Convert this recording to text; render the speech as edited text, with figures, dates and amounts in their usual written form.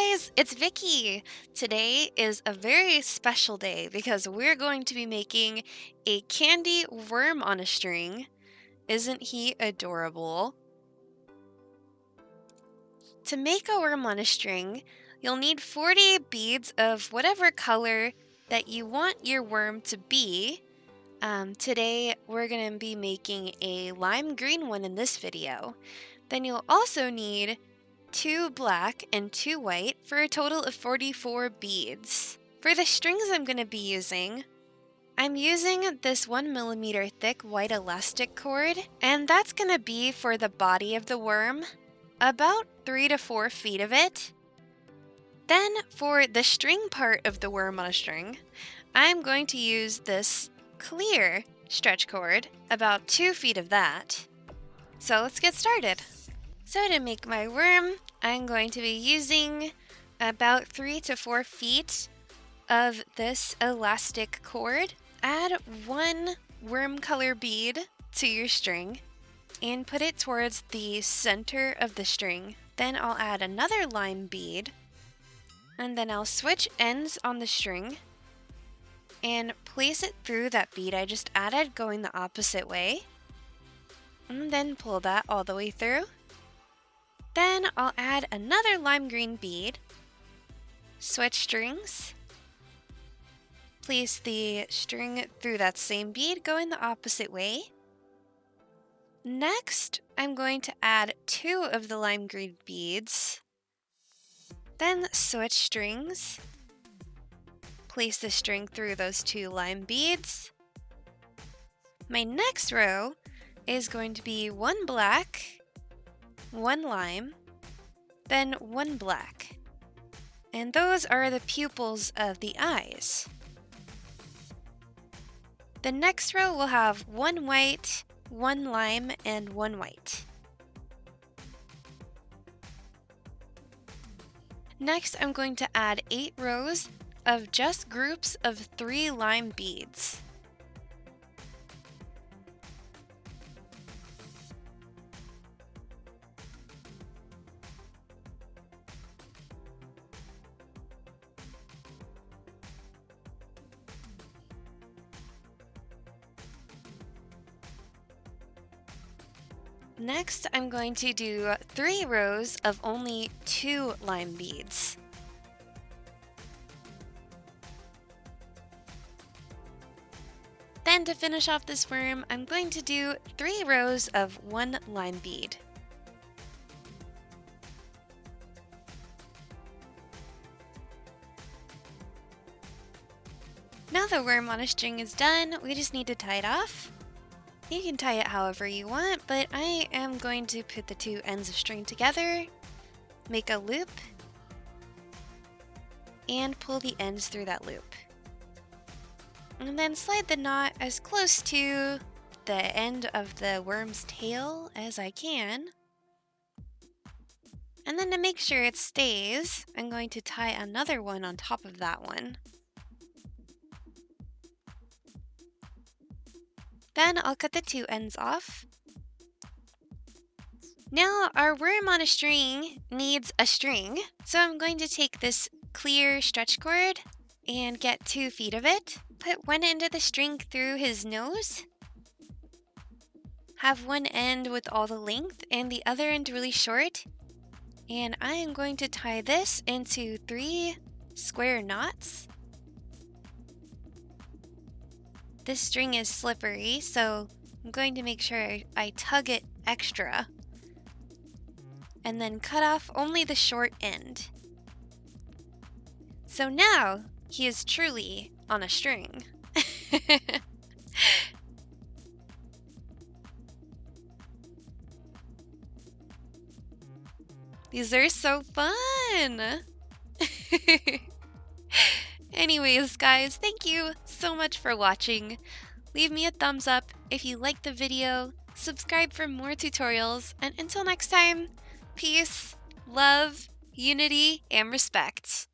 guys, it's Vicky. Today is a very special day because we're going to be making a candy worm on a string. Isn't he adorable? To make a worm on a string, you'll need 40 beads of whatever color that you want your worm to be. Today we're going to be making a lime green one in this video. Then you'll also need 2 black and 2 white for a total of 44 beads. For the strings I'm going to be using, I'm using this 1mm thick white elastic cord, and that's going to be for the body of the worm, about 3 to 4 feet of it. Then for the string part of the worm on a string, I'm going to use this clear stretch cord, about 2 feet of that. So let's get started. So to make my worm, I'm going to be using about 3 to 4 feet of this elastic cord. Add 1 worm color bead to your string and put it towards the center of the string. Then I'll add another lime bead, and then I'll switch ends on the string and place it through that bead I just added going the opposite way, and then pull that all the way through. Then I'll add another lime green bead, switch strings, place the string through that same bead going the opposite way. Next, I'm going to add 2 of the lime green beads, then switch strings, place the string through those 2 lime beads. My next row is going to be 1 black, 1 lime, then 1 black. And those are the pupils of the eyes. The next row will have 1 white, 1 lime, and 1 white. Next, I'm going to add 8 rows of just groups of 3 lime beads. Next, I'm going to do 3 rows of only 2 lime beads. Then to finish off this worm, I'm going to do 3 rows of 1 lime bead. Now the worm on a string is done, we just need to tie it off. You can tie it however you want, but I am going to put the 2 ends of string together, make a loop, and pull the ends through that loop. And then slide the knot as close to the end of the worm's tail as I can. And then to make sure it stays, I'm going to tie another one on top of that one. Then I'll cut the 2 ends off. Now our worm on a string needs a string, so I'm going to take this clear stretch cord and get 2 feet of it. Put 1 end of the string through his nose. Have 1 end with all the length and the other end really short. And I am going to tie this into 3 square knots. This string is slippery, so I'm going to make sure I tug it extra. And then cut off only the short end. So now he is truly on a string. These are so fun! Anyways, guys, thank you so much for watching. Leave me a thumbs up if you liked the video, subscribe for more tutorials, and until next time, peace, love, unity, and respect.